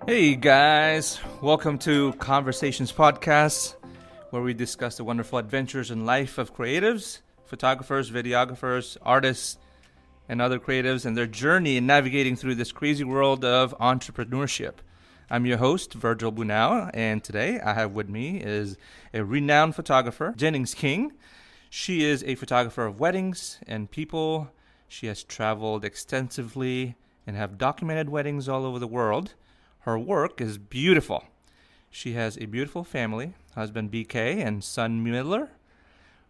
Hey guys, welcome to Conversations Podcast, where we discuss the wonderful adventures and life of creatives, photographers, videographers, artists, and other creatives and their journey in navigating through this crazy world of entrepreneurship. I'm your host, Virgil Bunau, and today I have with me is a renowned photographer, Jennings King. She is a photographer of weddings and people. She has traveled extensively and have documented weddings all over the world. Her work is beautiful. She has a beautiful family, husband BK and son Miller.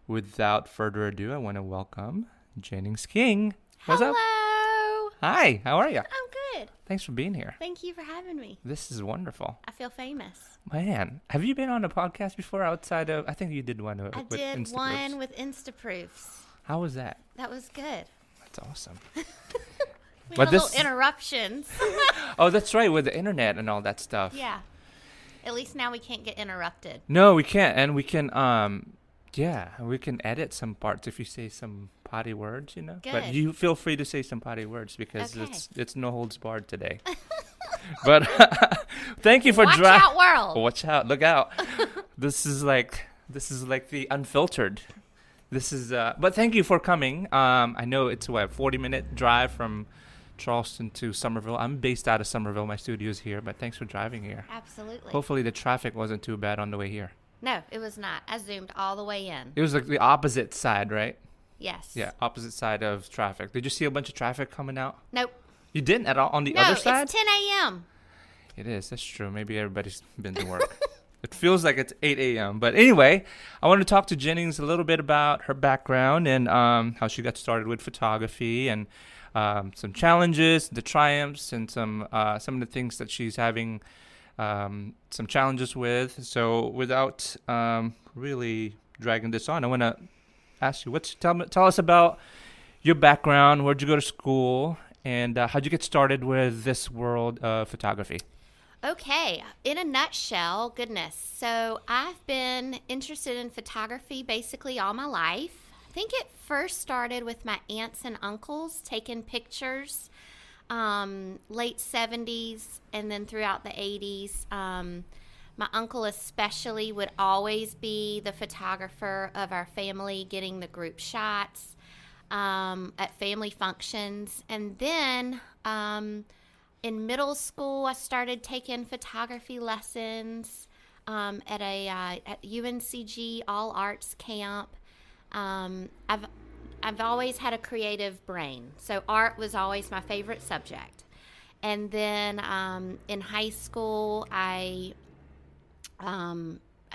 Without further ado, I want to welcome Jennings King. What's Hello. up? Hi, how are you? I'm good. Thanks for being here. Thank you for having me. This is wonderful. I feel famous. Man, have you been on a podcast before outside of, I think you did one with I did Instaproofs. one with Instaproofs. How was that? That was good. That's awesome. We But had this- little interruptions. Oh, that's right, with the internet and all that stuff. Yeah. At least now we can't get interrupted. No, we can't. And we can, we can edit some parts if you say some potty words, you know. But Good. you feel free to say some potty words because Okay. it's no holds barred today. But thank you for Watch out, world. Watch out! Look out! This is like the unfiltered. This is. But thank you for coming. I know it's a 40-minute drive from Charleston to Somerville. I'm based out of Somerville. My studio's here, but thanks for driving here. Absolutely. Hopefully the traffic wasn't too bad on the way here. No, it was not. I zoomed all the way in. It was like the opposite side, right? Yes. Yeah, opposite side of traffic. Did you see a bunch of traffic coming out? Nope. You didn't at all on the No, other side? it's 10 a.m. It is. That's true. Maybe everybody's been to work. It feels like it's 8 a.m. But anyway, I want to talk to Jennings a little bit about her background and how she got started with photography and some challenges, the triumphs, and some of the things that she's having some challenges with. So without really dragging this on, I want to ask you, tell us about your background. Where'd you go to school? And how'd you get started with this world of photography? Okay, in a nutshell, goodness. So I've been interested in photography basically all my life. I think it first started with my aunts and uncles taking pictures, late 70s and then throughout the 80s. My uncle especially would always be the photographer of our family, getting the group shots at family functions. And then in middle school, I started taking photography lessons at UNCG All Arts Camp. I've always had a creative brain, so art was always my favorite subject. And then in high school, I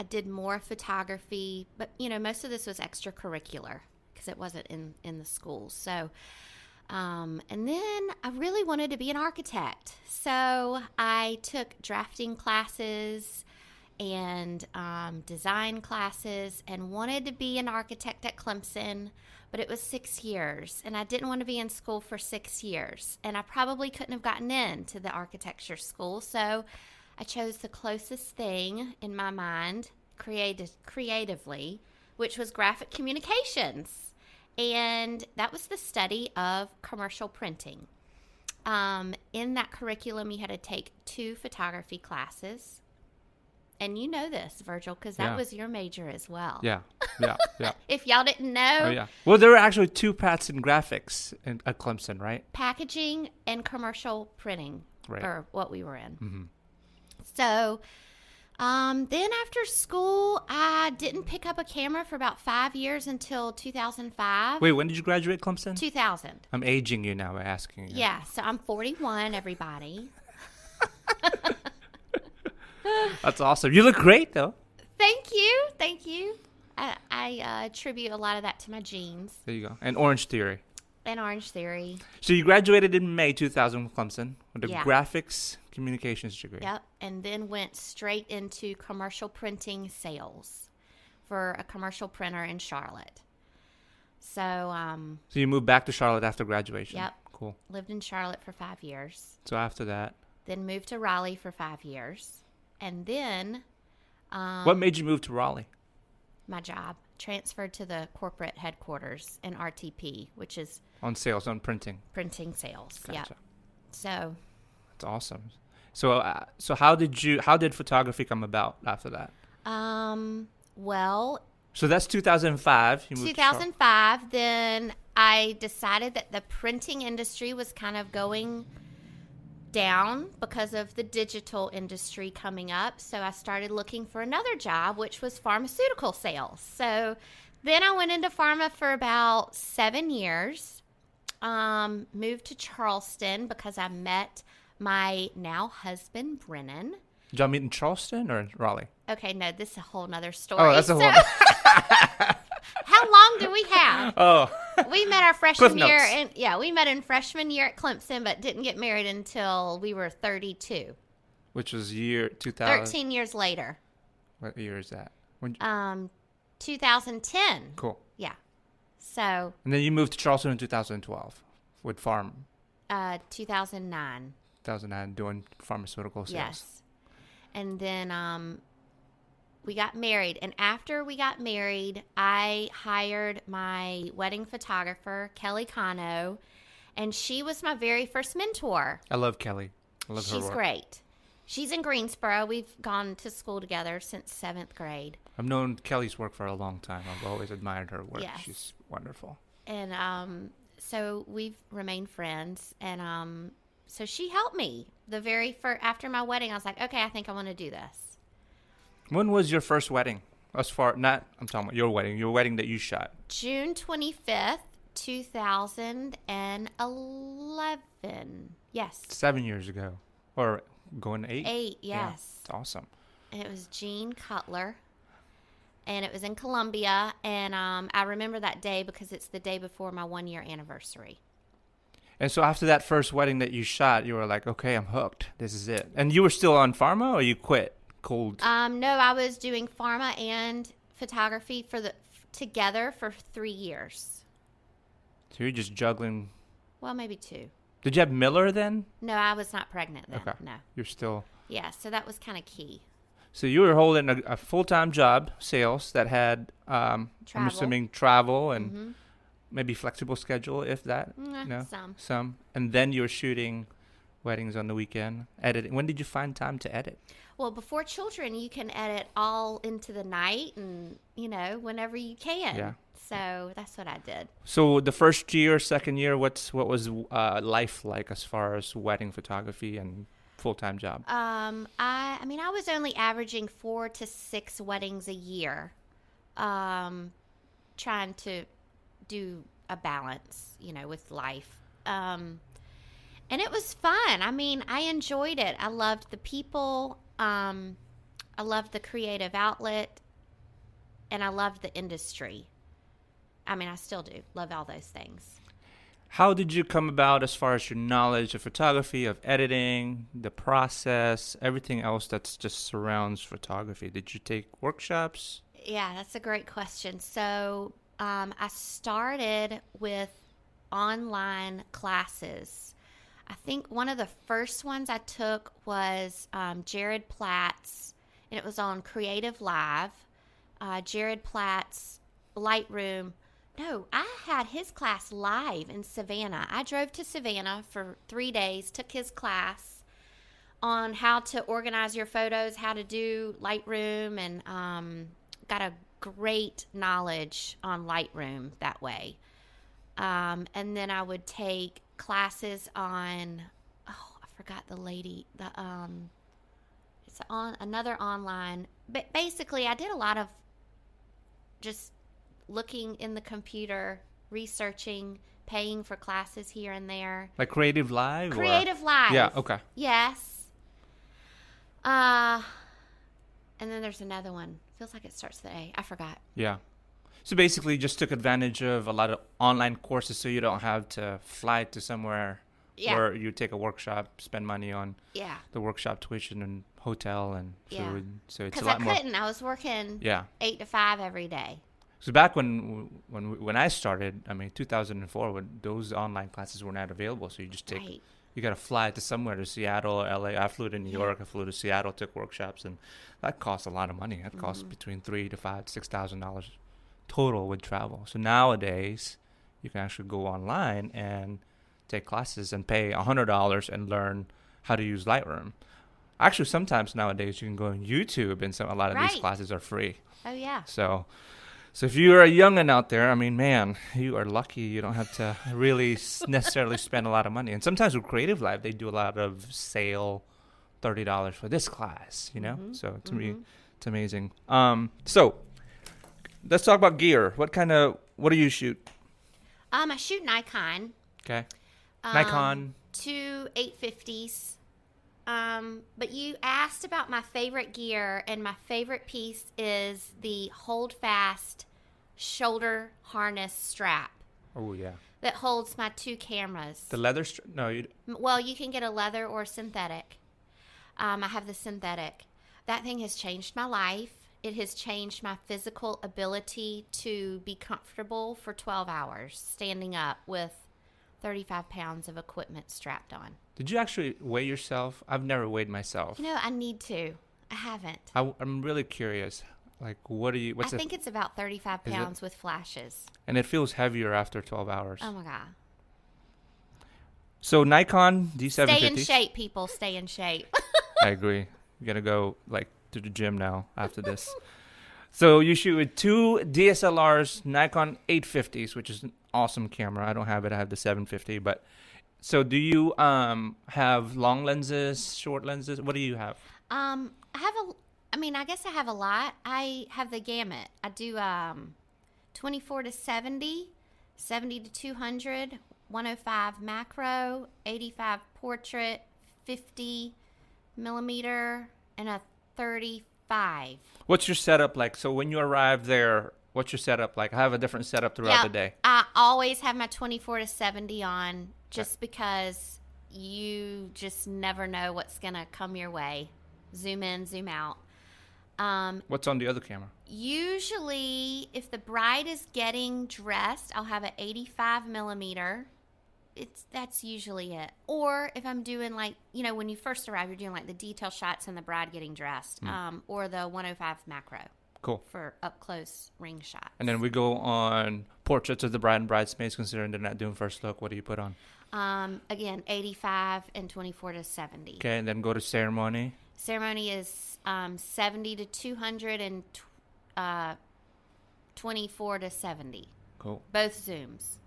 did more photography, but most of this was extracurricular because it wasn't in the schools. So. And then I really wanted to be an architect. So I took drafting classes and design classes and wanted to be an architect at Clemson, but it was 6 years and I didn't want to be in school for 6 years. And I probably couldn't have gotten into the architecture school. So I chose the closest thing in my mind creatively, which was graphic communications. And that was the study of commercial printing. In that curriculum, you had to take 2 photography classes. And you know this, Virgil, because that was your major as well. Yeah. If y'all didn't know, Oh, yeah. Well, there were actually 2 paths in graphics at Clemson, right? packaging and commercial printing Right. are what we were in. Mm-hmm. So then after school, I didn't pick up a camera for about 5 years until 2005. Wait, when did you graduate Clemson? 2000. I'm aging you now by asking you. Yeah, so I'm 41, everybody. That's awesome. You look great, though. Thank you. I attribute a lot of that to my genes There you go. And Orange Theory. and Orange Theory. So you graduated in May 2000 from Clemson with a Yeah. graphics communications degree. Yep, and then went straight into commercial printing sales for a commercial printer in Charlotte. So, So you moved back to Charlotte after graduation. Yep. Cool. lived in Charlotte for 5 years. So after that, Then moved to Raleigh for 5 years. And then what made you move to Raleigh? my job transferred to the corporate headquarters in RTP, which is On sales, on printing. printing sales. Gotcha. Yep. So That's awesome. So how did photography come about after that? Well, So that's 2005. You moved to 2005, then I decided that the printing industry was kind of going down because of the digital industry coming up. So I started looking for another job, which was pharmaceutical sales. So then I went into pharma for about 7 years. Moved to Charleston because I met my now husband, Brennan. Did y'all meet in Charleston or Raleigh? Okay, no, this is a whole nother story. Oh, that's a whole. How long do we have? Oh. We met our freshman Cliff year, notes. and we met in freshman year at Clemson, but didn't get married until we were 32. Which was year 2000. 13 years later. What year is that? When? 2010. Cool. Yeah. So. And then you moved to Charleston in 2012 with farm. 2009. 2009 doing pharmaceutical sales. Yes. And then we got married. And after we got married, I hired my wedding photographer, Kelly Cano, and she was my very first mentor. I love Kelly. I love her work. She's great. She's in Greensboro. We've gone to school together since 7th grade. I've known Kelly's work for a long time. I've always admired her work. Yes. She's wonderful. And so we've remained friends. And so she helped me. The very first, after my wedding, I was like, okay, I think I want to do this. When was your first wedding? I'm talking about your wedding that you shot. June 25th, 2011. Yes. 7 years ago. Or going to 8? 8, yes. Yeah, it's awesome. And it was Jean Cutler. And it was in Columbia. And I remember that day because it's the day before my 1-year anniversary. And so after that first wedding that you shot, you were like, okay, I'm hooked. This is it. And you were still on pharma or you quit cold? No, I was doing pharma and photography together for 3 years. So you're just juggling. Well, maybe 2. Did you have Miller then? No, I was not pregnant then. Okay. No. You're still. Yeah, so that was kind of key. So you were holding a full-time job, sales, that had, I'm assuming, travel and maybe flexible schedule, if that. No? Some. And then you were shooting weddings on the weekend, editing. When did you find time to edit? Well, before children, you can edit all into the night and, whenever you can. Yeah. So that's what I did. So the first year, second year, what was life like as far as wedding photography and full-time job? I was only averaging 4 to 6 weddings a year, trying to do a balance, with life. And it was fun. I enjoyed it. I loved the people. I loved the creative outlet, and I loved the industry. I still do love all those things. How did you come about as far as your knowledge of photography, of editing, the process, everything else that just surrounds photography? Did you take workshops? Yeah, that's a great question. So I started with online classes. I think one of the first ones I took was Jared Platt's, and it was on Creative Live. Jared Platt's Lightroom. No, I had his class live in Savannah. I drove to Savannah for 3 days, took his class on how to organize your photos, how to do Lightroom, and got a great knowledge on Lightroom that way. And then I would take classes on, I forgot the lady, it's on another online, but basically I did a lot of just looking in the computer, researching, paying for classes here and there. Like Creative Live? Creative Live. Yeah, okay. Yes. And then there's another one. Feels like it starts with A. I forgot. Yeah. So basically just took advantage of a lot of online courses so you don't have to fly to somewhere where you take a workshop, spend money on the workshop tuition and hotel and food. So it's a lot more. Because I couldn't. I was working 8 to 5 every day. So back when I started, 2004, when those online classes were not available, so you just take, you got to fly to somewhere, to Seattle or LA. I flew to New York, I flew to Seattle, took workshops, and that cost a lot of money. That cost between $3,000 to $6,000 total with travel. So nowadays, you can actually go online and take classes and pay $100 and learn how to use Lightroom. Actually, sometimes nowadays you can go on YouTube, and a lot of these Right. classes are free. Oh, yeah. So if you're a youngin' out there, I mean, man, you are lucky. You don't have to really necessarily spend a lot of money. And sometimes with Creative Live, they do a lot of sale, $30 for this class. So to me, it's amazing. So let's talk about gear. What do you shoot? I shoot Nikon. Okay. Nikon. 2 850s. But you asked about my favorite gear, and my favorite piece is the Hold Fast shoulder harness strap Oh, yeah. that holds my 2 cameras. The leather no, you. Well, you can get a leather or synthetic. I have the synthetic. That thing has changed my life. It has changed my physical ability to be comfortable for 12 hours standing up with 35 pounds of equipment strapped on. Did you actually weigh yourself? I've never weighed myself. I need to. I haven't. I'm really curious. Like, I think it's about 35 pounds with flashes. And it feels heavier after 12 hours. Oh, my God. So Nikon D750. Stay in shape, people. Stay in shape. I agree. You got to go, to the gym now after this. So you shoot with 2 DSLRs, Nikon 850s, which is an awesome camera. I don't have it. I have the 750. But so do you have long lenses, short lenses? What do you have? I guess I have a lot. I have the gamut. I do 24 to 70, 70 to 200, 105 macro, 85 portrait, 50 millimeter, and a 35. What's your setup like? So when you arrive there, what's your setup like? I have a different setup throughout the day. I always have my 24 to 70 on just because you just never know what's going to come your way. Zoom in, zoom out. What's on the other camera? Usually, if the bride is getting dressed, I'll have an 85 millimeter. That's usually it. Or if I'm doing when you first arrive, you're doing the detail shots and the bride getting dressed, or the 105 macro. Cool. For up close ring shots. And then we go on portraits of the bride and bridesmaids, considering they're not doing first look. What do you put on? Again, 85 and 24 to 70. Okay, and then go to ceremony. Ceremony is 70 to 200 and 24 to 70. Cool. Both zooms.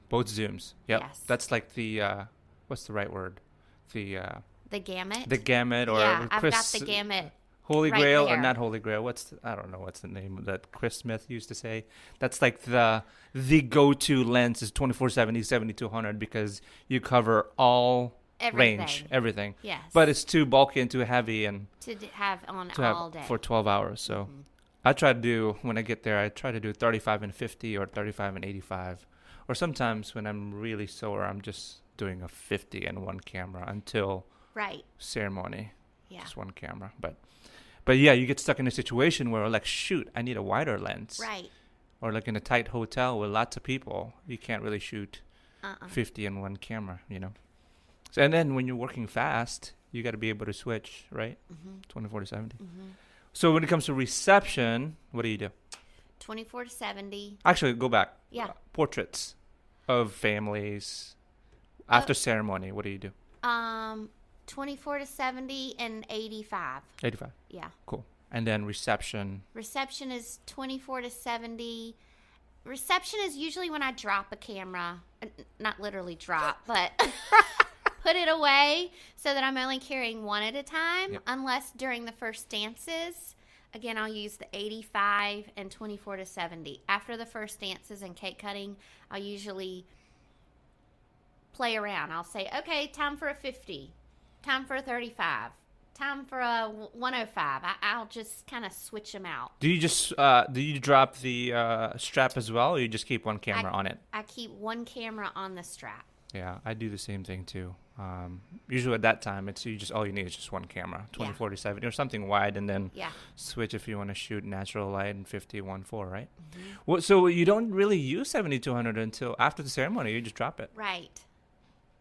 Both zooms. Yep. Yes. That's like the what's the right word? The gamut. The gamut, or yeah, I've got the gamut. Holy right Grail, there. or not Holy Grail? I don't know what's the name that Chris Smith used to say. That's like the go-to lens is 24-70, 70-200 because you cover all range, everything. Yes. But it's too bulky and too heavy and to have on to have all day for 12 hours. So I try to do, when I get there, I try to do 35 and 50 or 35 and 85. Or sometimes when I'm really sore, I'm just doing a 50 and one camera until ceremony. Yeah. Just one camera. But yeah, you get stuck in a situation where shoot, I need a wider lens. Right. Or in a tight hotel with lots of people, you can't really shoot 50 in one camera, So, and then when you're working fast, you got to be able to switch, right? 24 to 70. So when it comes to reception, what do you do? 24 to 70. Actually, go back. Yeah. Portraits of families after ceremony. What do you do? 24 to 70 and 85. 85. Yeah. Cool. And then reception. Reception is 24 to 70. Reception is usually when I drop a camera. Not literally drop, but put it away so that I'm only carrying one at a time, unless during the first dances. Again, I'll use the 85 and 24 to 70. After the first dances and cake cutting, I'll usually play around. I'll say, okay, time for a 50, time for a 35, time for a 105. I'll just kind of switch them out. Do you just do you drop the strap as well, or you just keep one camera on it? I keep one camera on the strap. Yeah, I do the same thing too. Usually at that time, all you need is just one camera, 24 to 70 or something wide, and then switch if you want to shoot natural light and 50-1.4, right? Well, so you don't really use 70-200 until after the ceremony. You just drop it. Right.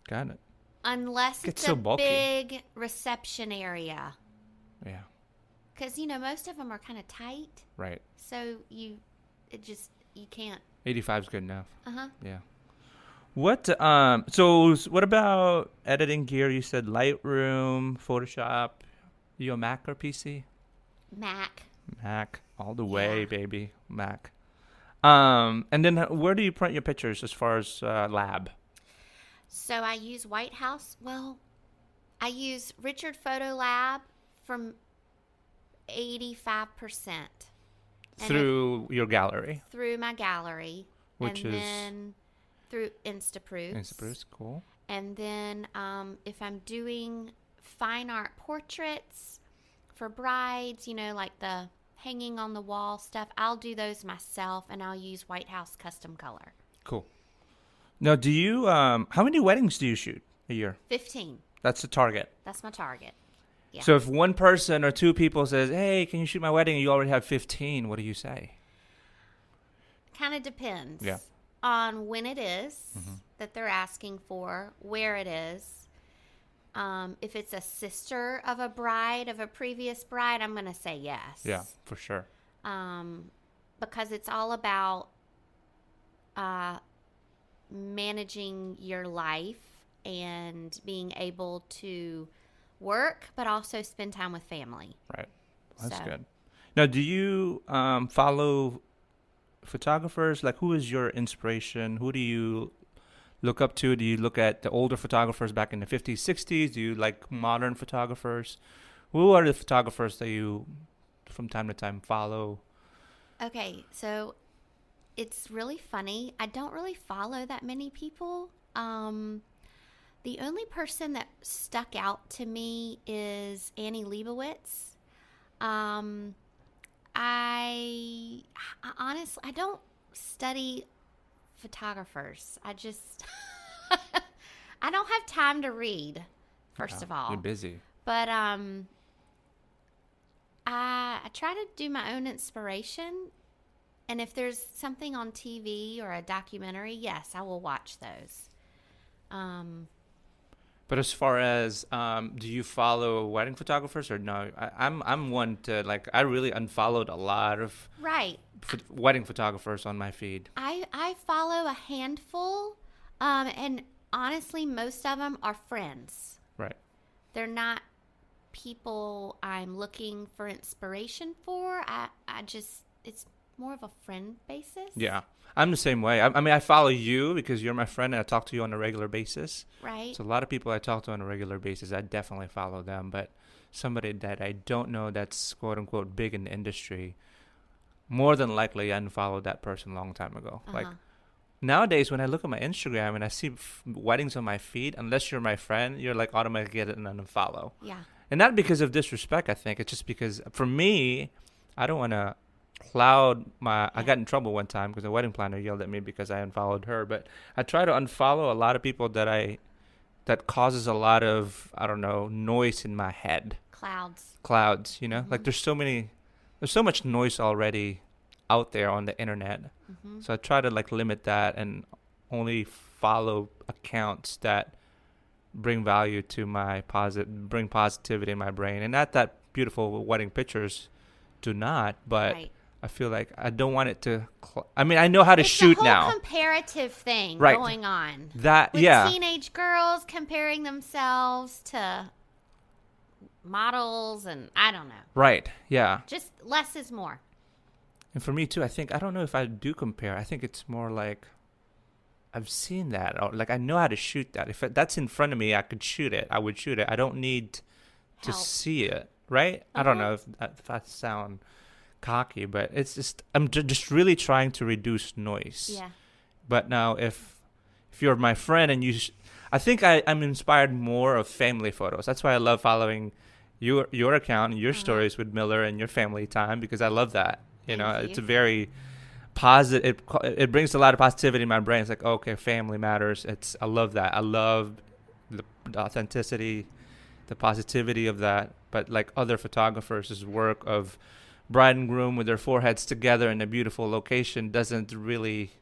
Got it. Unless it's so a bulky. big reception area. Yeah. Because, most of them are kind of tight. Right. So you can't. 85 is good enough. Uh-huh. Yeah. So what about editing gear? You said Lightroom, Photoshop. You a Mac or PC? Mac. Mac, all the Yeah. way, baby. Mac. And then where do you print your pictures as far as lab? So I use White House. Well, I use Richard Photo Lab from 85%. And Through your gallery, through my gallery. which and is then through Instaproofs. Instaproof, cool. And then if I'm doing fine art portraits for brides, like the hanging on the wall stuff, I'll do those myself, and I'll use White House custom color. Cool. Now, do you, how many weddings do you shoot a year? 15. That's the target. That's my target. Yeah. So if one person or two people says, hey, can you shoot my wedding? And you already have 15, what do you say? Kind of depends. Yeah. On when it is that they're asking for, where it is. If it's a sister of a bride, of a previous bride, I'm going to say yes. Yeah, for sure. Because it's all about managing your life and being able to work, but also spend time with family. Right. That's So- good. Now, do you follow photographers? Like, who is your inspiration? Who do you look up to? Do you look at the older photographers back in the 50s, 60s? Do you like modern photographers? Who are the photographers that you, from time to time, follow? Okay, so it's really funny. I don't really follow that many people. The only person that stuck out to me is Annie Leibovitz. I honestly, I don't study photographers. I just, I don't have time to read, first of all. You're busy. But I try to do my own inspiration. And if there's something on TV or a documentary, yes, I will watch those. But as far as, do you follow wedding photographers or no? I'm one to, like, I really unfollowed a lot of Right. wedding photographers on my feed. I follow a handful, and honestly, most of them are friends. Right. They're not people I'm looking for inspiration for. I just, it's more of a friend basis. Yeah. I'm the same way. I mean, I follow you because you're my friend and I talk to you on a regular basis. Right. So a lot of people I talk to on a regular basis, I definitely follow them. But somebody that I don't know that's quote unquote big in the industry, more than likely I unfollowed that person a long time ago. Like nowadays, when I look at my Instagram and I see weddings on my feed, unless you're my friend, you're like automatically get it and unfollow. Yeah. And not because of disrespect, I think. It's just because for me, I don't want to cloud my I got in trouble one time because a wedding planner yelled at me because I unfollowed her, but I try to unfollow a lot of people that causes a lot of, I don't know, noise in my head. Clouds, you know? Like there's so much noise already out there on the internet. So I try to like limit that and only follow accounts that bring value to my bring positivity in my brain. And not that beautiful wedding pictures do not, but Right. I feel like I don't want it to. I mean, I know how to shoot It's a now. whole comparative thing Right. going on. That With yeah, teenage girls comparing themselves to models, and I don't know. right, yeah. Just less is more. And for me too, I think I don't know if I do compare. I think it's more like I've seen that, or like I know how to shoot that. If that's in front of me, I could shoot it. I would shoot it. I don't need to Help. see it, right? I don't know if I sound cocky, but it's just I'm just really trying to reduce noise. Yeah. But now if you're my friend and I think I'm inspired more of family photos. That's why I love following your account and your stories with Miller and your family time, because I love that. You know, Thank you. it's a very positive. It brings a lot of positivity in my brain. It's like, okay, family matters. I love that. I love the authenticity, the positivity of that. But like other photographers' work of bride and groom with their foreheads together in a beautiful location doesn't really,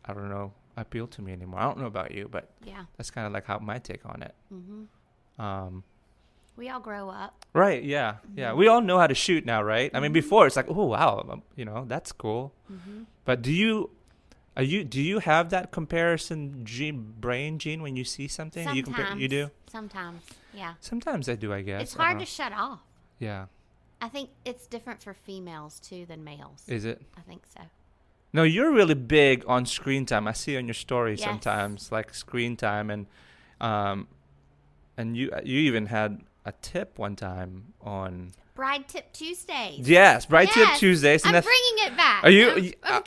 I don't know, appeal to me anymore. I don't know about you, but Yeah. that's kind of like how my take on it. We all grow up. Right, yeah. We all know how to shoot now, right? I mean, before it's like, oh wow, you know, that's cool. But do you have that comparison brain gene when you see something? Sometimes. You do? Sometimes. Yeah. Sometimes I do, I guess. It's I don't hard know. to shut off. Yeah. I think it's different for females too than males. Is it? I think so. No, you're really big on screen time. I see on your stories Yes. sometimes, like screen time, um, and you even had a tip one time on. Bride Tip Tuesdays. Yes, Bride Tip Yes. Tuesdays. I'm bringing it back. Are you? I'm gonna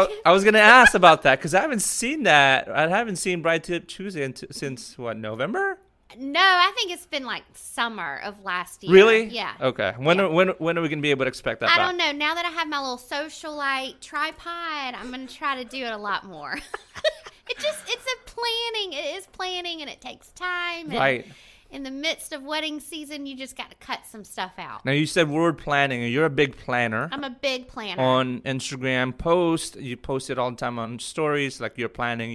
bring it. I was gonna ask about that because I haven't seen that. I haven't seen Bride Tip Tuesday since what, November? No, I think it's been like summer of last year. Really? Yeah. Okay. When are we gonna be able to expect that? I back? don't know. Now that I have my little socialite tripod, I'm gonna try to do it a lot more. It's a planning. It is planning, and it takes time. And Right. in the midst of wedding season, you just got to cut some stuff out. Now you said word planning, and you're a big planner. I'm a big planner. On Instagram you post it all the time on stories, like you're planning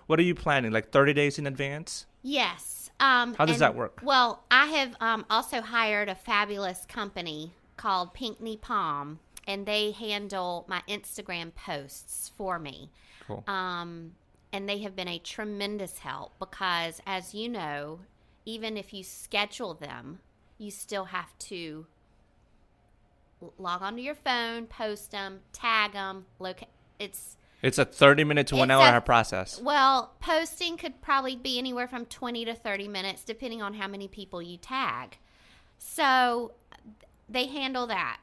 what are you planning, like 30 days in advance? Yes. How does that work? Well, I have also hired a fabulous company called Pinkney Palm, and they handle my Instagram posts for me. Cool. And they have been a tremendous help because, as you know, even if you schedule them, you still have to log onto your phone, post them, tag them. It's a 30-minute to 1 hour process. Well, posting could probably be anywhere from 20 to 30 minutes, depending on how many people you tag. So they handle that.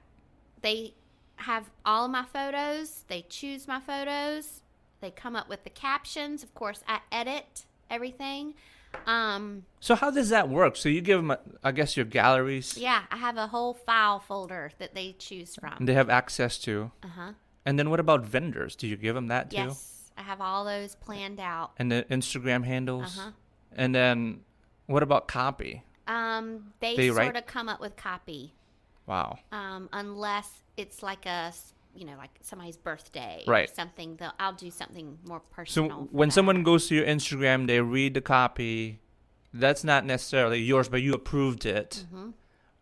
They have all of my photos. They choose my photos. They come up with the captions. Of course, I edit everything. So how does that work? So you give them, I guess, your galleries. Yeah, I have a whole file folder that they choose from. And they have access to. Uh-huh. And then what about vendors? Do you give them that too? Yes, I have all those planned out. And the Instagram handles? Uh-huh. And then what about copy? They write? sort of come up with copy. Wow. Unless it's like like somebody's birthday Right. or something. I'll do something more So personal. when someone goes to your Instagram, they read the copy. That's not necessarily yours, but you approved it,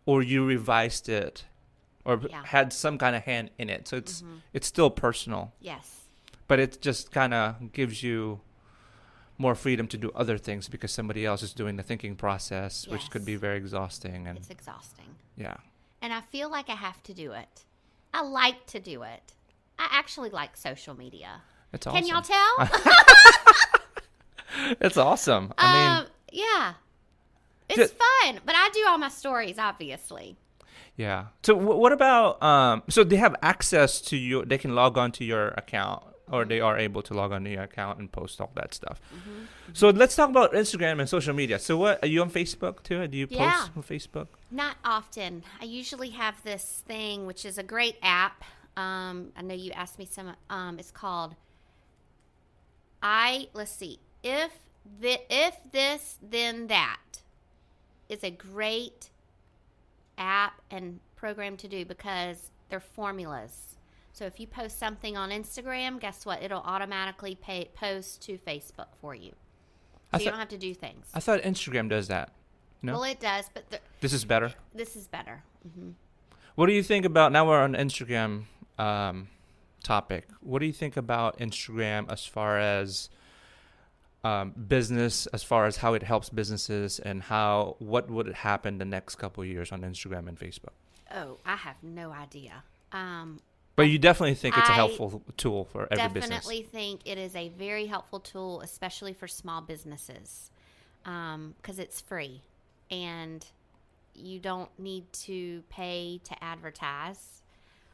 or you revised it, or Yeah. had some kind of hand in it. So it's still personal, Yes. but it just kind of gives you more freedom to do other things because somebody else is doing the thinking process, which Yes. could be very exhausting. And It's exhausting. yeah, And I feel like I have to do it. I like to do it. I actually like social media. it's awesome. Can y'all tell? It's awesome. I mean, Yeah. It's Just- fun. But I do all my stories, obviously. yeah. So what about so they have access to you? They can log on to your account, or they are able to log on to your account and post all that stuff. So let's talk about Instagram and social media. So what, are you on Facebook too? Do you post Yeah. on Facebook? Not often. I usually have this thing, which is a great app. I know you asked me some. It's called let's see. If this, then that is a great app and program to do because they're formulas. So if you post something on Instagram, guess what? It'll automatically post to Facebook for you. So you don't have to do things. I thought Instagram does that. No? Well, it does, but This is better. this is better. Mm-hmm. What do you think about, now we're on Instagram topic. What do you think about Instagram as far as business, as far as how it helps businesses, and what would happen the next couple of years on Instagram and Facebook? Oh, I have no idea. But you definitely think it's a I helpful tool for every business. Definitely think it is a very helpful tool, especially for small businesses, because it's free and you don't need to pay to advertise.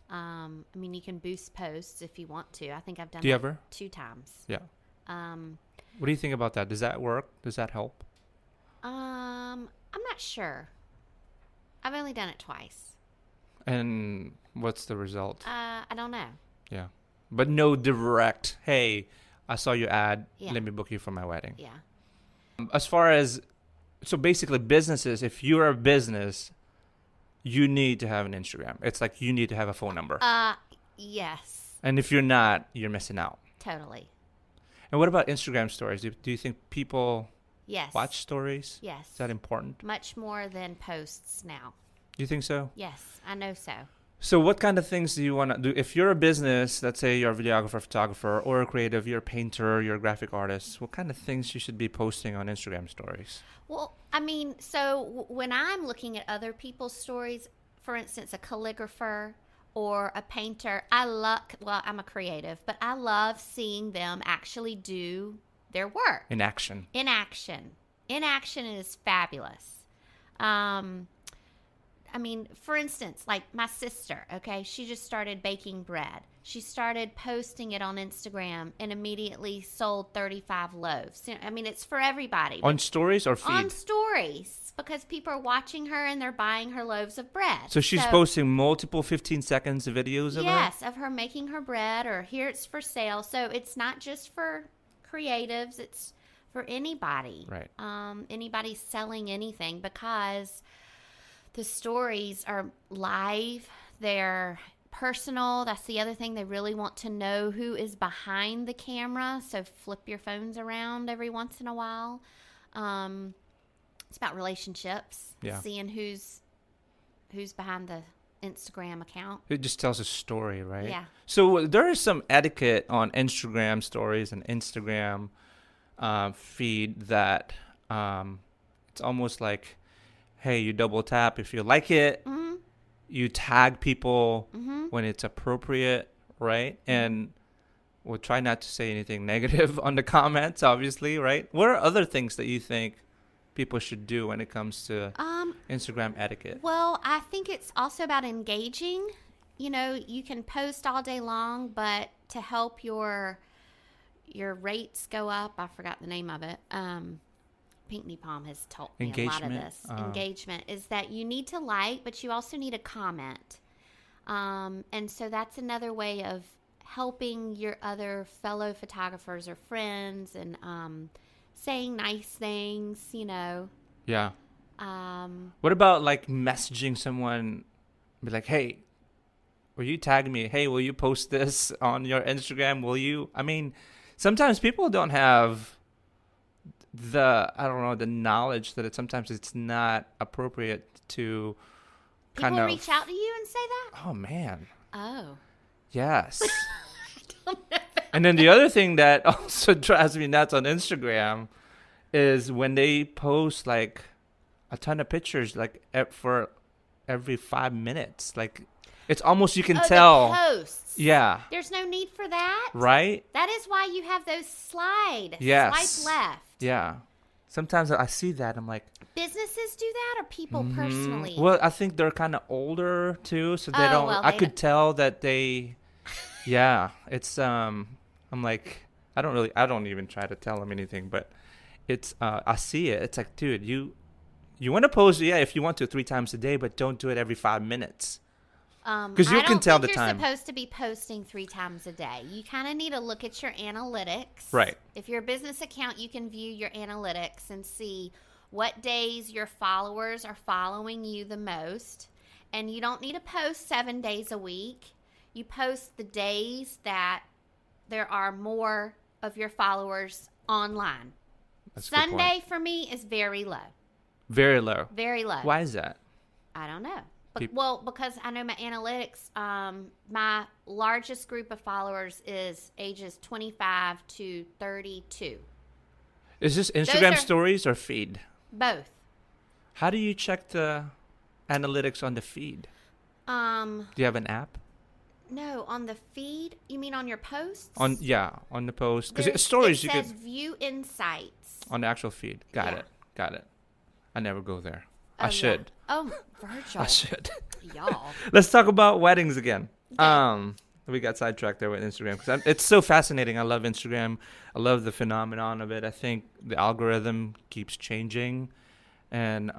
I mean, you can boost posts if you want to. I think I've done Do you that ever? 2 times. Yeah. What do you think about that? Does that work? Does that help? I'm not sure. I've only done it twice. And what's the result? I don't know. Yeah. But no direct, hey, I saw your ad, Yeah. let me book you for my wedding. Yeah. As far as, so basically businesses, if you're a business, you need to have an Instagram. It's like you need to have a phone number. Yes, And if you're not, you're missing out. totally. And what about Instagram stories? Do you think people Yes. watch stories? Yes. Is that important? Much more than posts now. Do you think so? Yes, I know so. So what kind of things do you want to do? If you're a business, let's say you're a videographer, photographer, or a creative, you're a painter, you're a graphic artist, what kind of things you should be posting on Instagram stories? Well, I mean, so when I'm looking at other people's stories, for instance, a calligrapher or a painter, I'm a creative, but I love seeing them actually do their work. In action. In action. In action is fabulous. I mean, for instance, like my sister, okay, she just started baking bread. She started posting it on Instagram and immediately sold 35 loaves. I mean, it's for everybody. On stories or feed? On stories, because people are watching her and they're buying her loaves of bread. So she's posting multiple 15 seconds of videos of her? Yes, of her making her bread, or here it's for sale. So it's not just for creatives, it's for anybody. Right. Anybody selling anything, because the stories are live, they're personal. That's the other thing. They really want to know who is behind the camera. So flip your phones around every once in a while. It's about relationships. Yeah. Seeing who's behind the Instagram account. It just tells a story, right? Yeah. So there is some etiquette on Instagram stories and Instagram feed that it's almost like, hey, you double tap if you like it. Mm-hmm. You tag people Mm-hmm. when it's appropriate, right? And we'll try not to say anything negative on the comments, obviously, right? What are other things that you think people should do when it comes to Instagram etiquette? Well, I think it's also about engaging. You know, you can post all day long, but to help your rates go up, I forgot the name of it. Pinckney Palm has taught me a lot of this. Engagement is that you need to like, but you also need a comment. And so that's another way of helping your other fellow photographers or friends and saying nice things, you know. Yeah. What about like messaging someone, be like, hey, will you tag me? Hey, will you post this on your Instagram? Will you? I mean, sometimes people don't have the knowledge that sometimes it's not appropriate to kind People of reach out to you and say that? Oh man. Oh. Yes. I don't know. And then the other thing that also drives me nuts on Instagram is when they post like a ton of pictures like for every 5 minutes. Like it's almost you can tell. The posts. Yeah. There's no need for that. Right? That is why you have those slide. Yes. Swipe left. Yeah. Sometimes I see that. I'm like, businesses do that, or people personally? well, I think they're kind of older too, so they don't. Well, I could tell that they. Yeah, it's. I'm like, I don't even try to tell them anything, but it's. I see it. It's like, dude, you want to post, yeah, if you want to 3 times a day, but don't do it every 5 minutes. Because you can tell the time. You're supposed to be posting 3 times a day. You kind of need to look at your analytics. Right. If you're a business account, you can view your analytics and see what days your followers are following you the most. And you don't need to post 7 days a week. You post the days that there are more of your followers online. That's a good Sunday point. for me is very low. Very low. Very low. Why is that? I don't know. Well, because I know my analytics, my largest group of followers is ages 25 to 32. Is this Instagram stories or feed? Both. How do you check the analytics on the feed? Do you have an app? No, on the feed. You mean on your posts? On the post. Because stories it you says could view insights. on the actual feed. Got it. I never go there. I Yeah. should. Oh, Virgil. I should. Y'all. Let's talk about weddings again. Okay. We got sidetracked there with Instagram because it's so fascinating. I love Instagram. I love the phenomenon of it. I think the algorithm keeps changing, and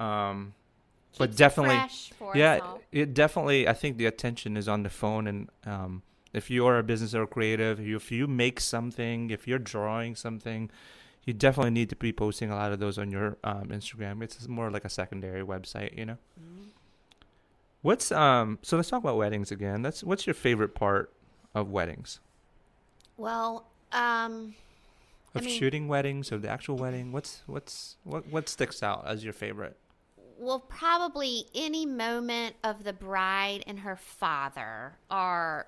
but definitely, fresh for yeah, us all. it definitely. I think the attention is on the phone, and if you are a business or creative, if you make something, if you're drawing something, you definitely need to be posting a lot of those on your Instagram. It's more like a secondary website, you know. Mm-hmm. What's so let's talk about weddings again. What's your favorite part of weddings? Well, Shooting weddings or the actual wedding? What sticks out as your favorite? Well, probably any moment of the bride and her father are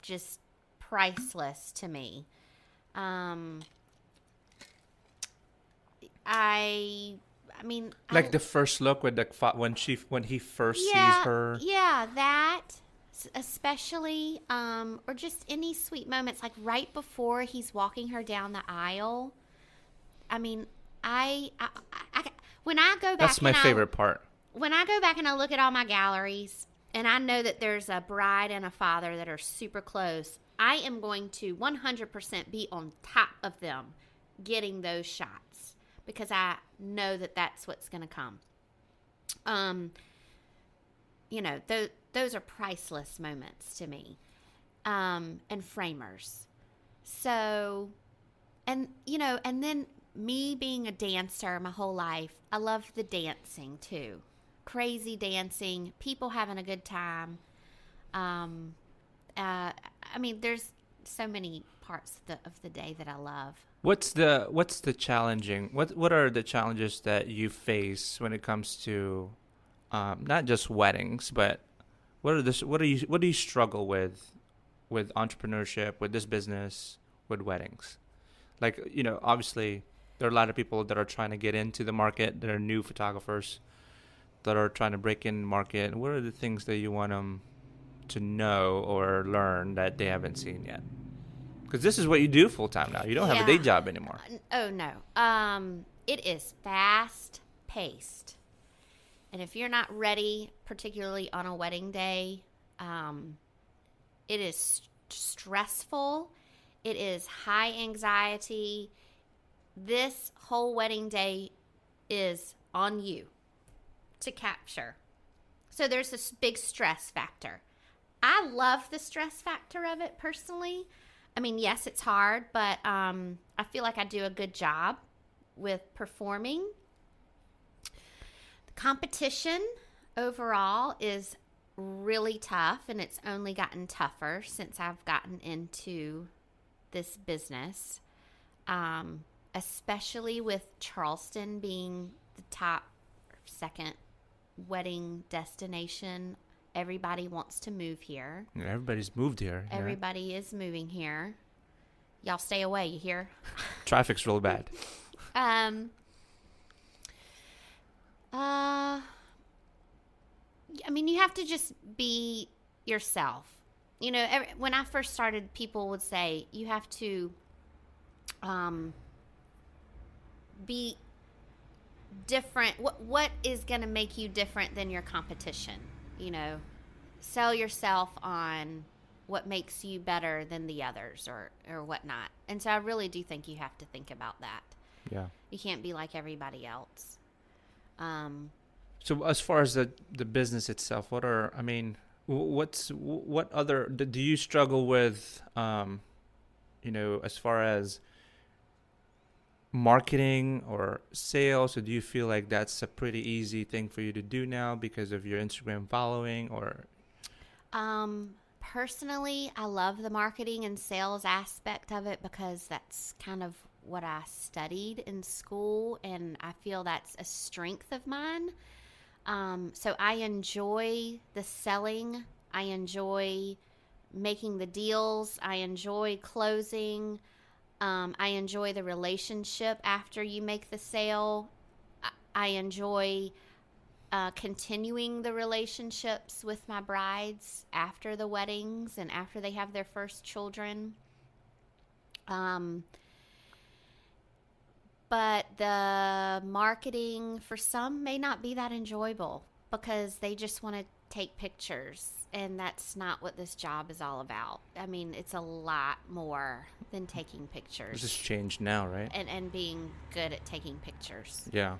just priceless to me. I I mean, Like the first look with when he first sees yeah, her. yeah, that especially, or just any sweet moments, like right before he's walking her down the aisle. I mean, I when I go back That's my favorite part. when I go back and I look at all my galleries, and I know that there's a bride and a father that are super close, I am going to 100% be on top of them getting those shots because I know that that's what's going to come. Those are priceless moments to me, and framers. So, and then me being a dancer my whole life, I love the dancing too. Crazy dancing, people having a good time. I mean, there's so many parts of the day that I love. What's the challenging? What are the challenges that you face when it comes to not just weddings, but what do you struggle with entrepreneurship, with this business, with weddings? Like, obviously there are a lot of people that are trying to get into the market, that are new photographers that are trying to break in the market. What are the things that you want them to know or learn that they haven't seen yet? Because this is what you do full time now. You don't have a day job anymore. Oh no. It is fast paced, and if you're not ready, particularly on a wedding day, it is stressful. It is high anxiety. This whole wedding day is on you to capture. So there's this big stress factor. I love the stress factor of it personally. I mean, yes, it's hard, but I feel like I do a good job with performing. The competition overall is really tough, and it's only gotten tougher since I've gotten into this business, especially with Charleston being the top second wedding destination. Everybody wants to move here. Yeah, everybody's moved here. Everybody is moving here. Y'all stay away, you hear? Traffic's real bad. I mean, you have to just be yourself. When I first started, people would say you have to be different. What is going to make you different than your competition? Sell yourself on what makes you better than the others or whatnot. And so I really do think you have to think about that. Yeah. You can't be like everybody else. So as far as the business itself, what other do you struggle with, as far as marketing or sales, or do you feel like that's a pretty easy thing for you to do now because of your Instagram following? Or personally, I love the marketing and sales aspect of it because that's kind of what I studied in school, and I feel that's a strength of mine. So I enjoy the selling. I enjoy making the deals. I enjoy closing. I enjoy the relationship after you make the sale. I enjoy continuing the relationships with my brides after the weddings and after they have their first children. But the marketing for some may not be that enjoyable because they just want to take pictures, and that's not what this job is all about. I mean, it's a lot more than taking pictures. This has changed now, right? And being good at taking pictures. Yeah.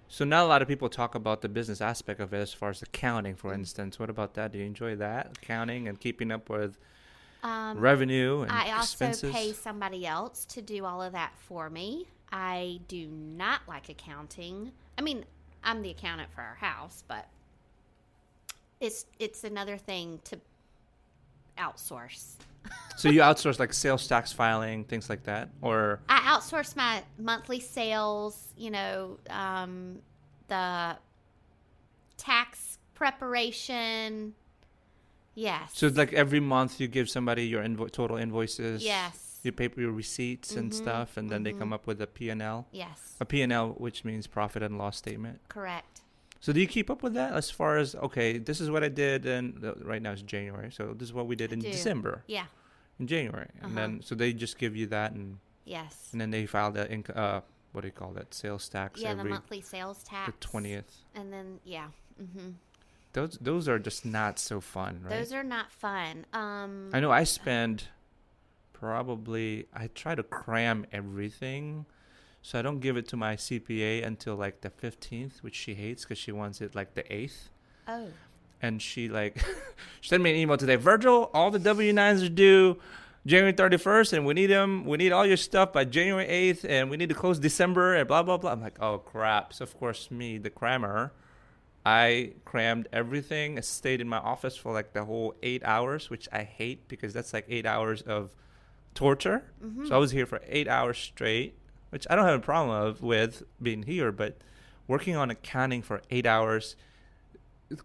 So now a lot of people talk about the business aspect of it as far as accounting, for instance. What about that? Do you enjoy that? Accounting and keeping up with revenue and expenses? I also pay somebody else to do all of that for me. I do not like accounting. I mean, I'm the accountant for our house, but it's another thing to outsource. So you outsource like sales tax filing, things like that? Or I outsource my monthly sales, the tax preparation. Yes. So like every month you give somebody your total invoices? Yes. You pay for your receipts and stuff, and then they come up with a P&L. Yes. A P&L, which means profit and loss statement. Correct. So do you keep up with that as far as, okay, this is what I did, and right now it's January, so this is what we did in December. Yeah. In January. And then, so they just give you that, and yes. And then they file the, what do you call that, sales tax Yeah, every the monthly sales tax. the 20th. And then, yeah. Mm-hmm. Those are just not so fun, right? Those are not fun. I know I spend I try to cram everything, so I don't give it to my CPA until like the 15th, which she hates because she wants it like the 8th. Oh. And she she sent me an email today. Virgil, all the W-9s are due January 31st, and we need them. We need all your stuff by January 8th, and we need to close December, and blah, blah, blah. I'm like, oh, crap. So, of course, me, the crammer, I crammed everything. I stayed in my office for like the whole 8 hours, which I hate because that's like 8 hours of torture. So I was here for 8 hours straight, which I don't have a problem with being here, but working on accounting for 8 hours,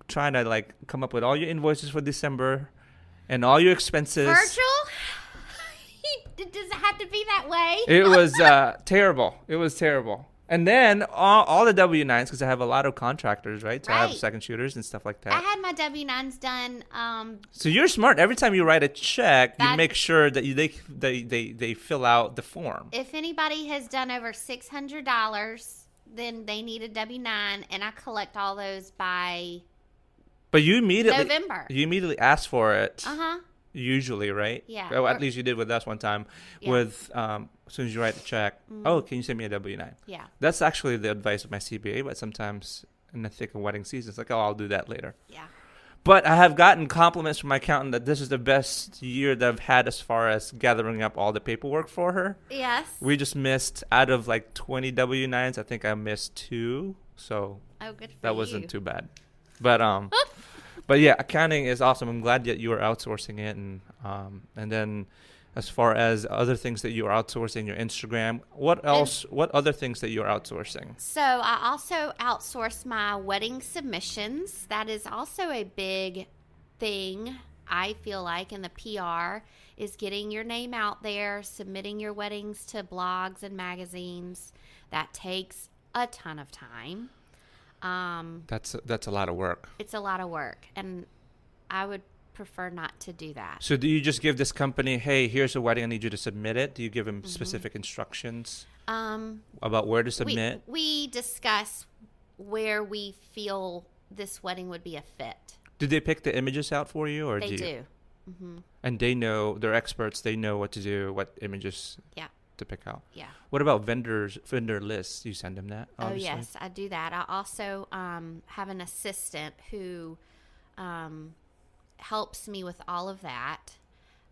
trying to like come up with all your invoices for December and all your expenses. Virgil? Does it have to be that way? It was terrible. It was terrible. And then all the W-9s, because I have a lot of contractors, right? So I have second shooters and stuff like that. I had my W-9s done. So you're smart. Every time you write a check, you make sure that they fill out the form. If anybody has done over $600, then they need a W-9, and I collect all those by But you immediately November. You immediately ask for it. Uh-huh. Usually, right? Yeah. Well, at least you did with us one time. Yeah. With as soon as you write the check, oh, can you send me a W-9? Yeah. That's actually the advice of my CPA, but sometimes in the thick of wedding season, it's like, oh, I'll do that later. Yeah. But I have gotten compliments from my accountant that this is the best year that I've had as far as gathering up all the paperwork for her. Yes. We just missed, out of like 20 W-9s, I think I missed 2. So good for that you. wasn't too bad. But but yeah, accounting is awesome. I'm glad that you are outsourcing it, and then as far as other things that you are outsourcing, your Instagram. What else? What other things that you're outsourcing? So I also outsource my wedding submissions. That is also a big thing, I feel like, in the PR, is getting your name out there, submitting your weddings to blogs and magazines. That takes a ton of time. That's a lot of work. It's a lot of work, and I would prefer not to do that. So do you just give this company, hey, here's a wedding, I need you to submit it? Do you give them specific instructions about where to submit? We discuss where we feel this wedding would be a fit. Do they pick the images out for you, or They do. And they know, they're experts, they know what to do, what images to pick out. Yeah. What about vendor lists? You send them that, obviously? Oh, yes, I do that. I also have an assistant who helps me with all of that.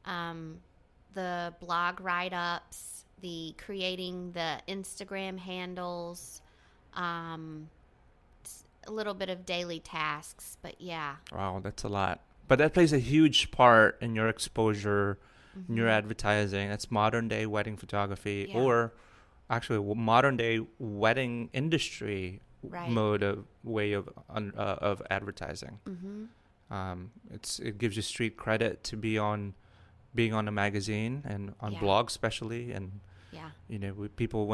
The blog write-ups, the creating the Instagram handles, a little bit of daily tasks, but yeah. Wow, that's a lot. But that plays a huge part in your exposure, in your advertising. That's modern day wedding photography, or actually modern day wedding industry way of advertising. It gives you street credit to being on a magazine and on blogs especially, and people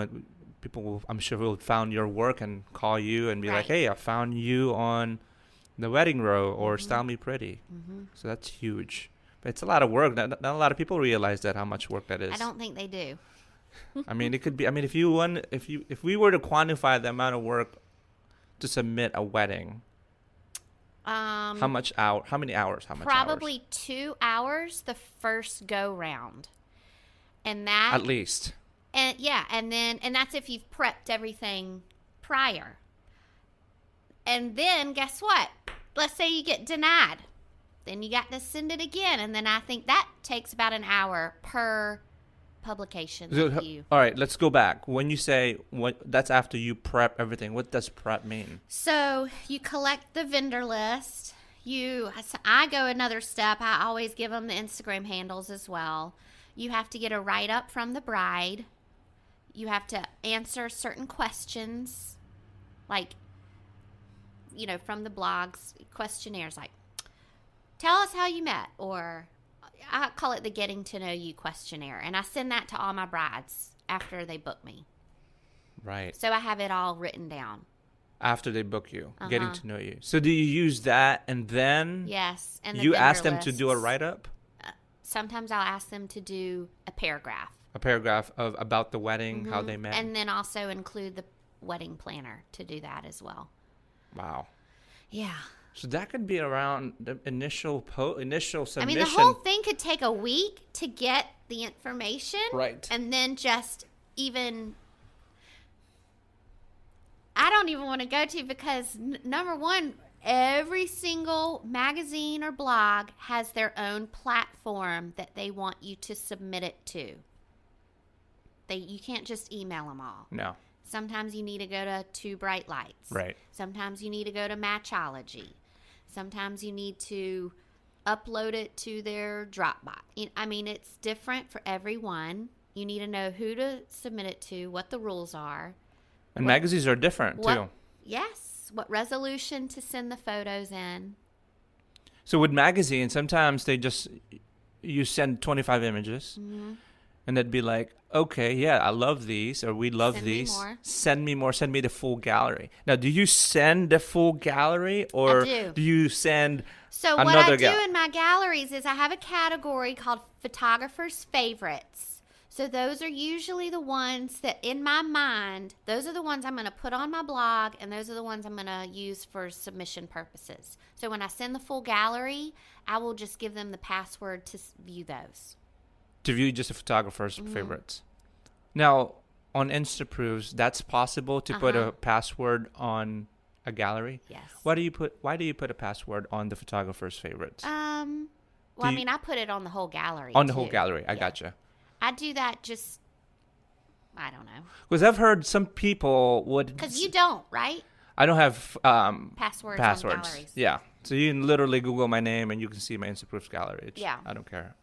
I'm sure will found your work and call you and be like, hey, I found you on the Wedding Row or Style Me Pretty. So that's huge. But it's a lot of work. Not a lot of people realize that, how much work that is. I don't think they do. I mean, it could be. I mean, if we were to quantify the amount of work to submit a wedding, how many hours? Probably 2 hours the first go round, and that at least. And and that's if you've prepped everything prior. And then guess what? Let's say you get denied. Then you got to send it again. And then I think that takes about an hour per publication. All right, let's go back. When you say that's after you prep everything, what does prep mean? So you collect the vendor list. I go another step. I always give them the Instagram handles as well. You have to get a write-up from the bride. You have to answer certain questions, like, from the blogs, questionnaires like, tell us how you met, or I call it the Getting to Know You questionnaire, and I send that to all my brides after they book me. Right. So I have it all written down. After they book you, getting to know you. So do you use that and then Yes, and the you ask vendor them to do a lists. write-up? Sometimes I'll ask them to do a paragraph. A paragraph of about the wedding, how they met? And then also include the wedding planner to do that as well. Wow. Yeah. So that could be around the initial submission. I mean, the whole thing could take a week to get the information. Right. And then just even... I don't even want to go to because, number one, every single magazine or blog has their own platform that they want you to submit it to. You can't just email them all. No. Sometimes you need to go to Two Bright Lights. Right. Sometimes you need to go to Matchology. Sometimes you need to upload it to their Dropbox. I mean, it's different for everyone. You need to know who to submit it to, what the rules are. And magazines are different, too. Yes. What resolution to send the photos in. So with magazines, sometimes you send 25 images. Mm-hmm. And they'd be like, okay, yeah, I love these, or we love Send me these. more. Send me more. Send me the full gallery. Now, do you send the full gallery, or I do. you send So another what I do in my galleries is I have a category called Photographers' Favorites. So those are usually the ones that, in my mind, those are the ones I'm going to put on my blog, and those are the ones I'm going to use for submission purposes. So when I send the full gallery, I will just give them the password to view those. to view just the photographer's favorites? Now, on Instaproofs, that's possible to put a password on a gallery? Yes. Why do you put a password on the photographer's favorites? Well, I mean, I put it on the whole gallery. On the whole too. gallery. I Yeah. gotcha. I do that just, I don't know. Because I've heard some people would... Because you don't, right? I don't have Passwords. On galleries. Yeah. So you can literally Google my name and you can see my Instaproofs gallery. Yeah. I don't care.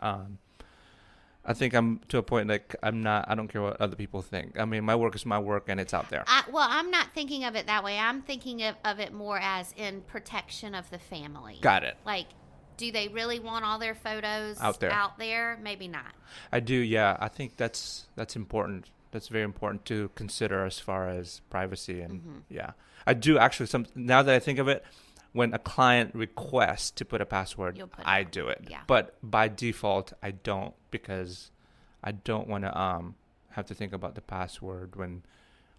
I think I'm to a point like I don't care what other people think. I mean, my work is my work and it's out there. Well, I'm not thinking of it that way. I'm thinking of it more as in protection of the family. Got it. Like, do they really want all their photos Out there? Maybe not. I do, yeah. I think that's important. That's very important to consider as far as privacy and yeah. I do actually now that I think of it, when a client requests to put a password, I do it. Yeah. But by default, I don't because I don't want to have to think about the password when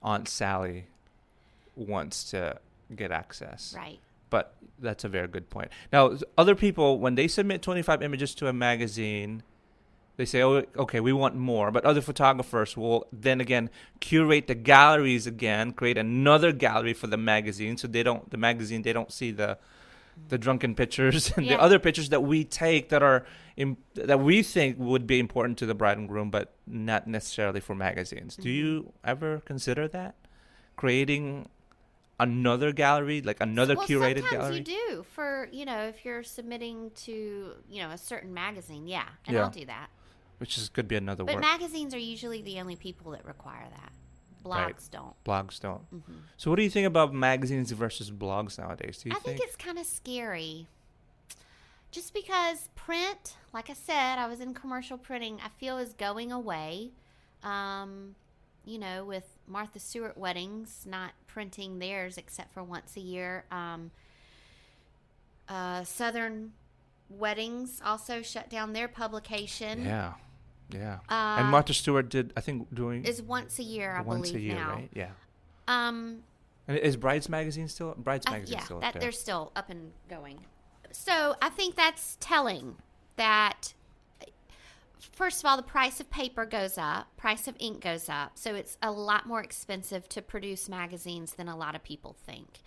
Aunt Sally wants to get access. Right. But that's a very good point. Now, other people, when they submit 25 images to a magazine, they say, oh, okay, we want more. But other photographers will then again curate the galleries again, create another gallery for the magazine. So they don't see the drunken pictures and the other pictures that we take that we think would be important to the bride and groom, but not necessarily for magazines. Do you ever consider that? Creating another gallery, like another curated gallery? Sometimes you do for, if you're submitting to, a certain magazine. Yeah. And I'll do that. Which could be another But work. magazines are usually the only people that require that. Blogs don't. Blogs don't. So what do you think about magazines versus blogs nowadays? I think it's kind of scary. Just because print, like I said, I was in commercial printing, I feel is going away. With Martha Stewart weddings, not printing theirs except for once a year. Southern weddings also shut down their publication. Yeah. And Martha Stewart did, I think, is once a year, I believe once a year, now. right? Yeah. And is Brides Magazine still? Brides Magazine still up there? They're still up and going. So I think that's telling that, first of all, the price of paper goes up, price of ink goes up. So it's a lot more expensive to produce magazines than a lot of people think.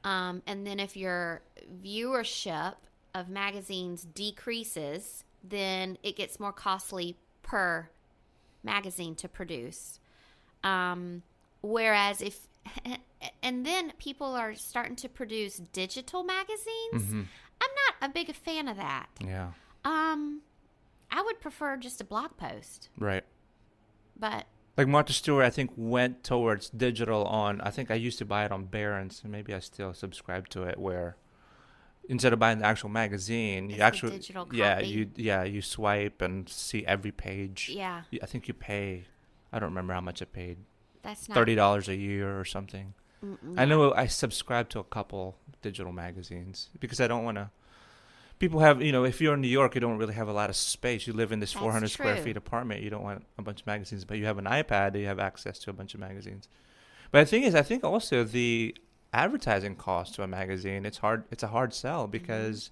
And then if your viewership of magazines decreases, then it gets more costly per magazine to produce. Whereas and then people are starting to produce digital magazines. I'm not a big fan of that. Yeah. I would prefer just a blog post. Right. But like Martha Stewart, I think went towards digital I think I used to buy it on Barron's, and maybe I still subscribe to it, where instead of buying the actual magazine, you It's the actually digital yeah copy. you swipe and see every page. Yeah, I think you pay. I don't remember how much I paid. that's not. $30 a year or something. I Yeah, know I subscribe to a couple digital magazines because I don't want to. People have, if you're in New York, you don't really have a lot of space. You live in this that's 400 square true. feet apartment. You don't want a bunch of magazines, but you have an iPad. You have access to a bunch of magazines. But the thing is, I think also the advertising cost to a magazine, it's hard. It's a hard sell Hmm. because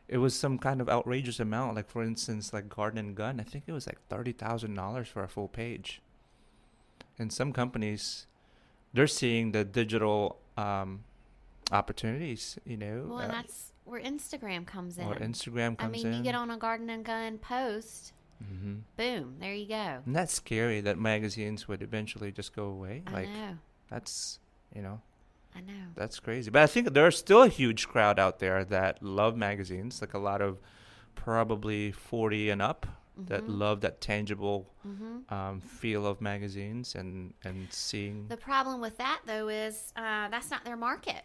it was some kind of outrageous amount. Like for instance, like Garden and Gun, I think it was like $30,000 for a full page. And some companies, they're seeing the digital opportunities, Well, and that's where Instagram comes or in. Instagram I comes mean, you get in. on a Garden and Gun post, Hmm. boom, there you go. And that's scary that magazines would eventually just go away. I Like, know, that's, you know, I know. that's crazy. But I think there's still a huge crowd out there that love magazines, like a lot of probably 40 and up that Mhm, love that tangible mhm. feel of magazines and seeing, The problem with that though is that's not their market.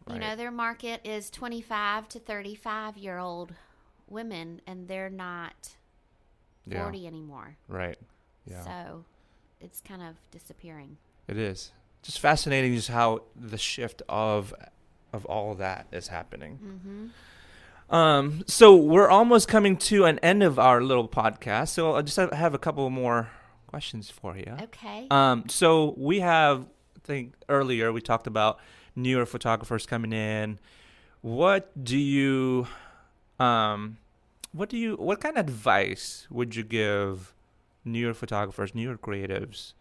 You right? know, their market is 25 to 35-year-old women, and they're not Yeah, 40 anymore. right. Yeah, So it's kind of disappearing. it is. Just fascinating just how the shift of all of that is happening. Mm-hmm. So we're almost coming to an end of our little podcast. So I just have a couple more questions for you. Okay. So we have, I think earlier we talked about newer photographers coming in. What do you, what kind of advice would you give newer photographers, newer creatives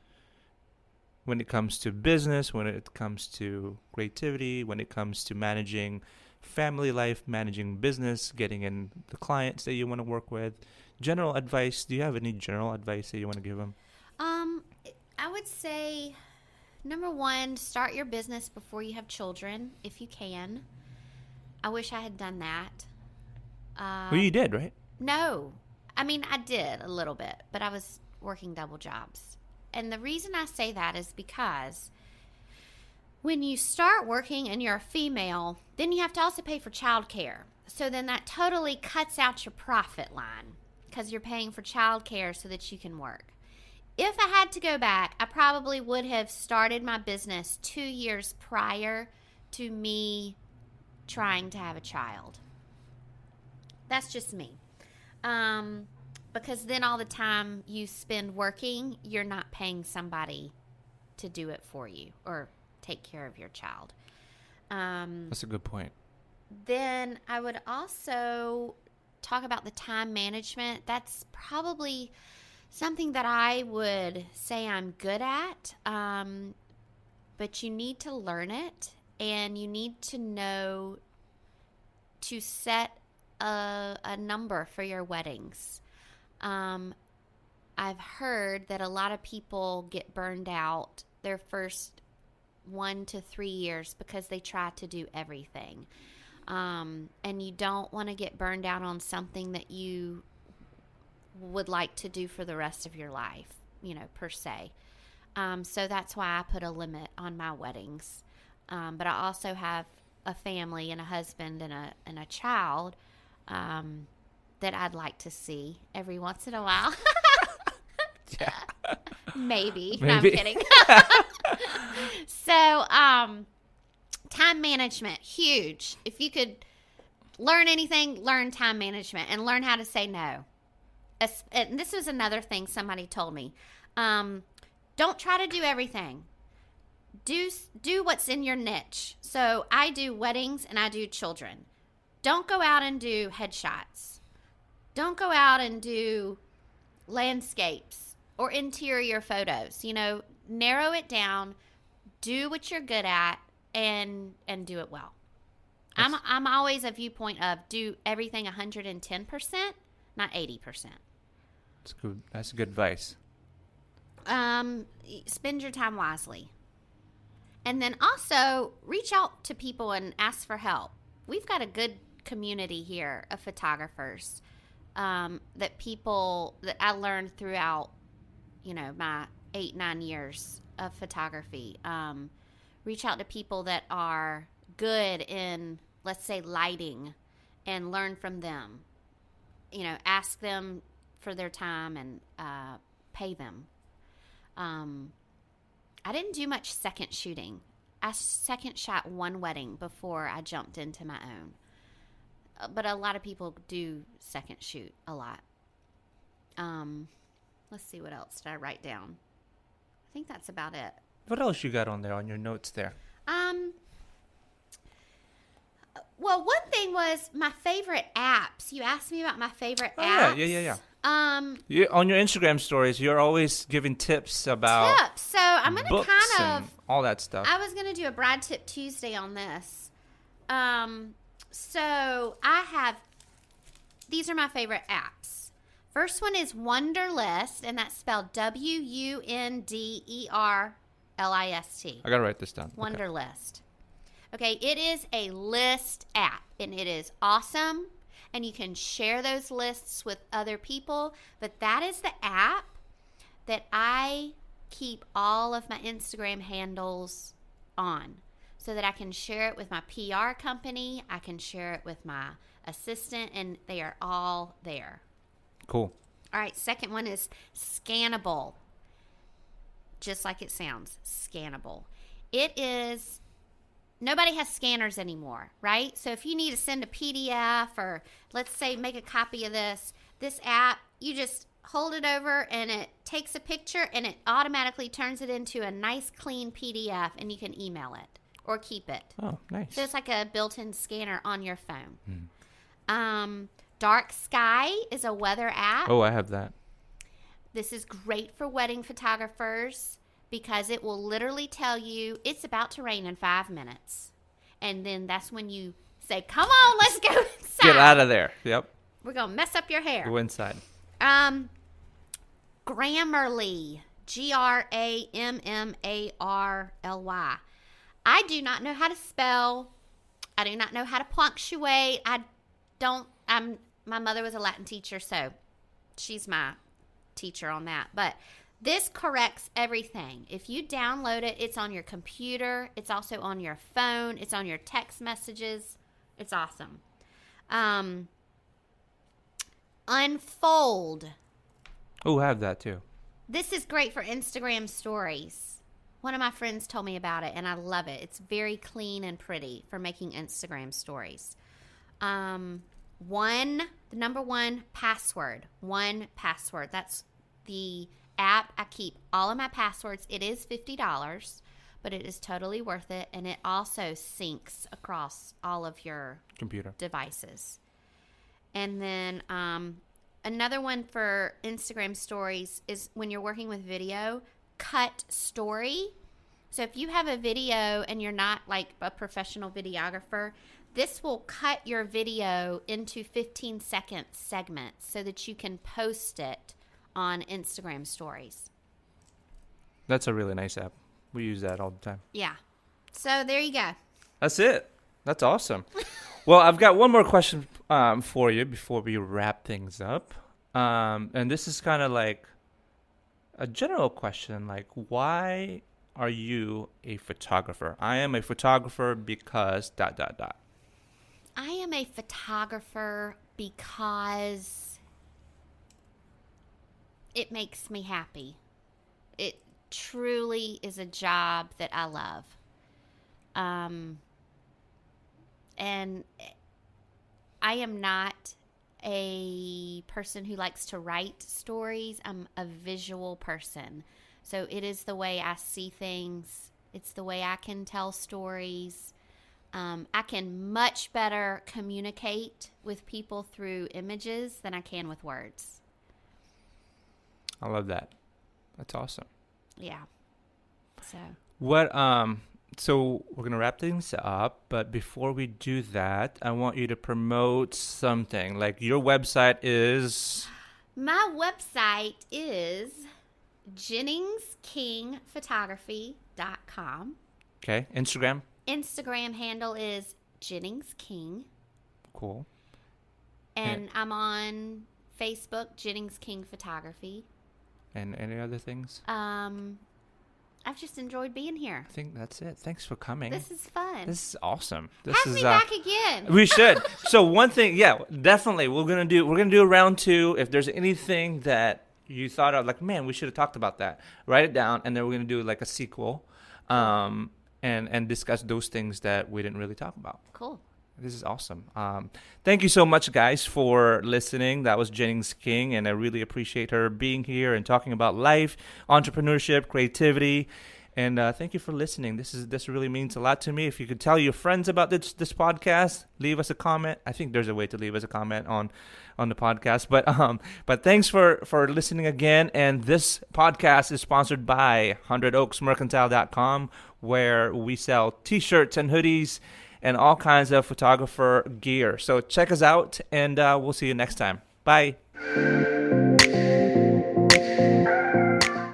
when it comes to business, when it comes to creativity, when it comes to managing family life, managing business, getting in the clients that you want to work with? General advice. Do you have any general advice that you want to give them? Um, I would say number one, start your business before you have children, if you can. I wish I had done that. Well, you Um, did, right? no, I mean I did a little bit, but I was working double jobs. And the reason I say that is because when you start working and you're a female, then you have to also pay for childcare. So then that totally cuts out your profit line because you're paying for childcare so that you can work. If I had to go back, I probably would have started my business 2 years prior to me trying to have a child. That's just me. Um, because then all the time you spend working, you're not paying somebody to do it for you or take care of your child. Um, That's a good point. then I would also talk about the time management. That's probably something that I would say I'm good at, but you need to learn it and you need to know to set a number for your weddings. Um, I've heard that a lot of people get burned out their first 1 to 3 years because they try to do everything. And you don't want to get burned out on something that you would like to do for the rest of your life, per se. So that's why I put a limit on my weddings. But I also have a family and a husband and a child that I'd like to see every once in a while. Yeah, Maybe. No, I'm maybe. kidding. So, time management, huge. If you could learn anything, learn time management and learn how to say no. And this was another thing somebody told me. Don't try to do everything. Do what's in your niche. So I do weddings and I do children. Don't go out and do headshots. Don't go out and do landscapes or interior photos. Narrow it down. Do what you're good at and do it well. I'm always a viewpoint of do everything 110%, not 80%. That's good. That's good advice. Spend your time wisely. And then also reach out to people and ask for help. We've got a good community here of photographers that I learned throughout, my 8-9 years of photography. Reach out to people that are good in let's say lighting, and learn from them. Ask them for their time and pay them. I didn't do much second shooting. I second shot one wedding before I jumped into my own. But a lot of people do second shoot a lot. Let's see, what else did I write down? I think that's about it. What else you got on there on your notes there? Well, one thing was my favorite apps. You asked me about my favorite apps. Yeah. On your Instagram stories, you're always giving tips about tips. So I'm going to kind of all that stuff. I was going to do a Brad Tip Tuesday on this. So these are my favorite apps. First one is Wunderlist, and that's spelled Wunderlist. I got to write this down. Wunderlist. Okay, it is a list app, and it is awesome, and you can share those lists with other people, but that is the app that I keep all of my Instagram handles on so that I can share it with my PR company, I can share it with my assistant, and they are all there. Cool. All right, second one is Scannable. Just like it sounds, Scannable. It is... Nobody has scanners anymore, right? So if you need to send a PDF or, let's say, make a copy of this app, you just hold it over and it takes a picture and it automatically turns it into a nice, clean PDF, and you can email it or keep it. Oh, nice. So it's like a built-in scanner on your phone. Dark Sky is a weather app. Oh, I have that. This is great for wedding photographers, because it will literally tell you it's about to rain in 5 minutes. And then that's when you say, come on, let's go inside. Get out of there. Yep. We're going to mess up your hair. Go inside. Grammarly. Grammarly. I do not know how to spell. I do not know how to punctuate. My mother was a Latin teacher, so she's my teacher on that. But this corrects everything. If you download it, it's on your computer. It's also on your phone. It's on your text messages. It's awesome. Unfold. Oh, I have that too. This is great for Instagram stories. One of my friends told me about it, and I love it. It's very clean and pretty for making Instagram stories. The number one password. 1Password. That's the app I keep all of my passwords. It is $50, but it is totally worth it, and it also syncs across all of your computer devices. And then another one for Instagram stories is when you're working with video, Cut Story. So if you have a video and you're not like a professional videographer, this will cut your video into 15-second segments so that you can post it on Instagram stories. That's a really nice app. We use that all the time. Yeah. So there you go. That's it. That's awesome. Well, I've got one more question for you before we wrap things up. And this is kind of like a general question, like, why are you a photographer? I am a photographer because ... I am a photographer because it makes me happy. It truly is a job that I love. And I am not a person who likes to write stories. I'm a visual person. So it is the way I see things. It's the way I can tell stories. I can much better communicate with people through images than I can with words. I love that. That's awesome. Yeah. So we're going to wrap things up, but before we do that, I want you to promote something. Like your website is... My website is JenningsKingPhotography.com. Okay. Instagram? Instagram handle is Jennings King. Cool. And I'm on Facebook, Jennings King Photography. And any other things? I've just enjoyed being here. I think that's it. Thanks for coming. This is fun. This is awesome. Have me back again. We should. So one thing, yeah, definitely, we're gonna do a round 2. If there's anything that you thought of, like, man, we should have talked about that, write it down, and then we're gonna do like a sequel, and discuss those things that we didn't really talk about. Cool. This is awesome. Thank you so much, guys, for listening. That was Jennings King, and I really appreciate her being here and talking about life, entrepreneurship, creativity. And thank you for listening. This really means a lot to me. If you could tell your friends about this podcast, leave us a comment. I think there's a way to leave us a comment on the podcast. But thanks for listening again. And this podcast is sponsored by 100oaksmercantile.com, where we sell T-shirts and hoodies and all kinds of photographer gear. So check us out, and we'll see you next time. Bye.